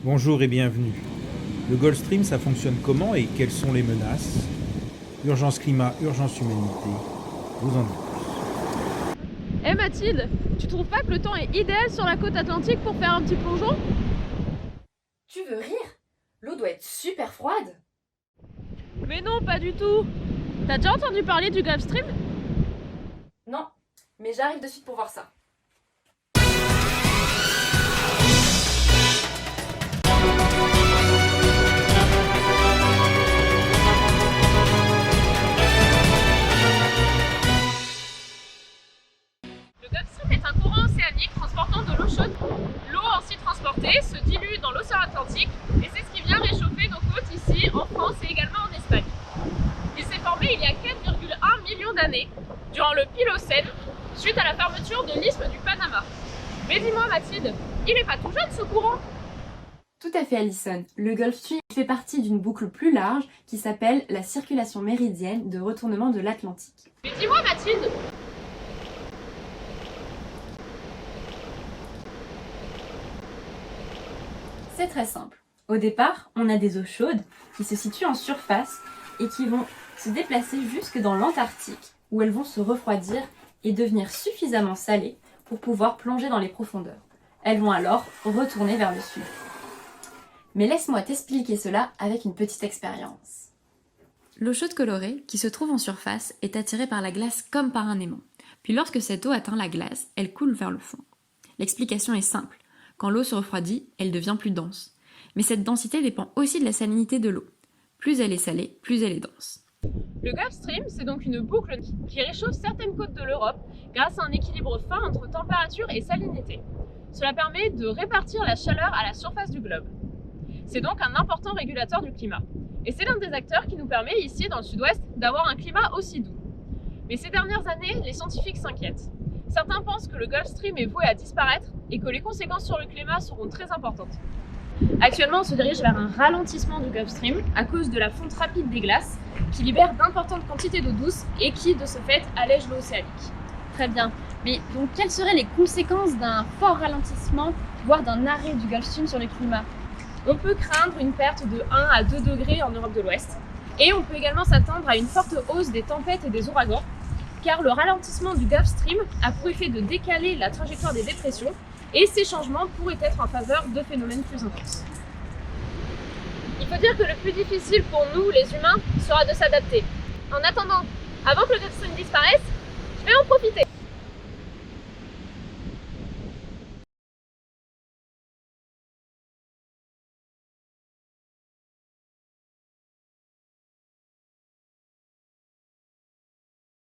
Bonjour et bienvenue. Le Gulf Stream, ça fonctionne comment et quelles sont les menaces? Urgence climat, urgence humanité. Vous en dites plus. Eh Mathilde, tu trouves pas que le temps est idéal sur la côte atlantique pour faire un petit plongeon? Tu veux rire? L'eau doit être super froide. Mais non, pas du tout. T'as déjà entendu parler du Gulf Stream? Non, mais j'arrive de suite pour voir ça. Le Gulf Stream est un courant océanique transportant de l'eau chaude. L'eau ainsi transportée se dilue dans l'océan Atlantique et c'est ce qui vient réchauffer nos côtes ici en France et également en Espagne. Il s'est formé il y a 4,1 millions d'années, durant le Pilocène, suite à la fermeture de l'isthme du Panama. Mais dis-moi Mathilde, il n'est pas tout jeune ce courant? Tout à fait, Alison. Le Gulf Stream fait partie d'une boucle plus large qui s'appelle la circulation méridienne de retournement de l'Atlantique. Mais dis-moi Mathilde, C'est très simple. Au départ, on a des eaux chaudes qui se situent en surface et qui vont se déplacer jusque dans l'Antarctique, où elles vont se refroidir et devenir suffisamment salées pour pouvoir plonger dans les profondeurs. Elles vont alors retourner vers le sud. Mais laisse-moi t'expliquer cela avec une petite expérience. L'eau chaude colorée, qui se trouve en surface, est attirée par la glace comme par un aimant. Puis lorsque cette eau atteint la glace, elle coule vers le fond. L'explication est simple. Quand l'eau se refroidit, elle devient plus dense. Mais cette densité dépend aussi de la salinité de l'eau. Plus elle est salée, plus elle est dense. le Gulf Stream, c'est donc une boucle qui réchauffe certaines côtes de l'Europe grâce à un équilibre fin entre température et salinité. Cela permet de répartir la chaleur à la surface du globe. C'est donc un important régulateur du climat. Et c'est l'un des acteurs qui nous permet ici, dans le sud-ouest, d'avoir un climat aussi doux. Mais ces dernières années, les scientifiques s'inquiètent. Certains pensent que le Gulf Stream est voué à disparaître et que les conséquences sur le climat seront très importantes. Actuellement, on se dirige vers un ralentissement du Gulf Stream à cause de la fonte rapide des glaces qui libère d'importantes quantités d'eau douce et qui, de ce fait, allège l'eau océanique. Très bien. Mais donc, quelles seraient les conséquences d'un fort ralentissement, voire d'un arrêt du Gulf Stream sur le climat? On peut craindre une perte de 1 à 2 degrés en Europe de l'Ouest. Et on peut également s'attendre à une forte hausse des tempêtes et des ouragans, car le ralentissement du Gulf Stream a pour effet de décaler la trajectoire des dépressions, et ces changements pourraient être en faveur de phénomènes plus intenses. Il faut dire que le plus difficile pour nous, les humains, sera de s'adapter. En attendant, avant que le Gulf Stream disparaisse, je vais en profiter.